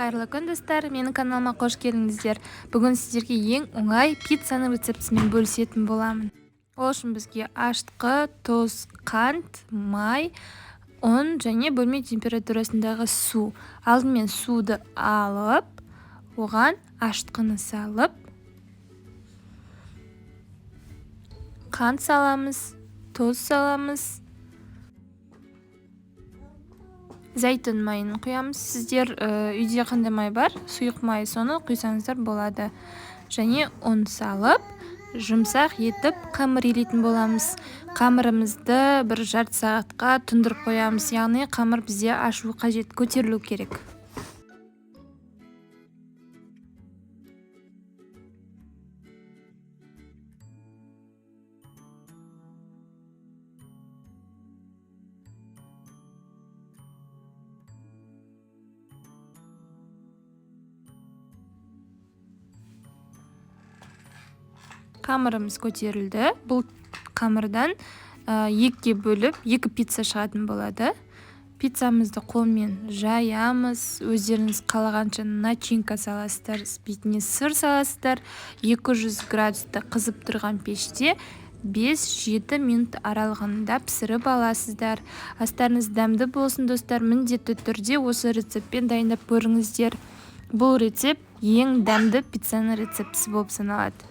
Қайырлы күн достар, менің каналыма қош келдіңіздер. Бүгін сіздерге ең оңай пиццаның рецептісімен бөлісетін боламын. Ол үшін бізге ашытқы, тұз, қант, май, ұн және бөлме температурасындағы су. Алдымен суды алып, оған ашытқыны салып, қант саламыз, тұз саламыз, зәйтүн майын құямыз. Сіздер үйде қандай май бар, сұйық май, соны құйсаңыздар болады. Және ұн салып, жұмсақ етіп қамыр илейтін боламыз. Қамырымызды бір жарты сағатқа тұндырып қоямыз, яғни қамыр бізде ашу қажет, көтерілу керек. Қамырымыз көтерілді. Бұл қамырдан екіге бөліп, екі пицца шығатын болады. Пиццамызды қолмен жаямыз. Өздеріңіз қалағанша начинка саласыздар, бетіне сыр саласыздар. 200 градуста қызып тұрған пеште 5-7 минут аралығында пісіріп аласыздар. Астарыңыз дәмді болсын достар, міндетті түрде осы рецептпен дайындап көріңіздер. Бұл рецепт ең дәмді пиццаның рецептісі болып саналады.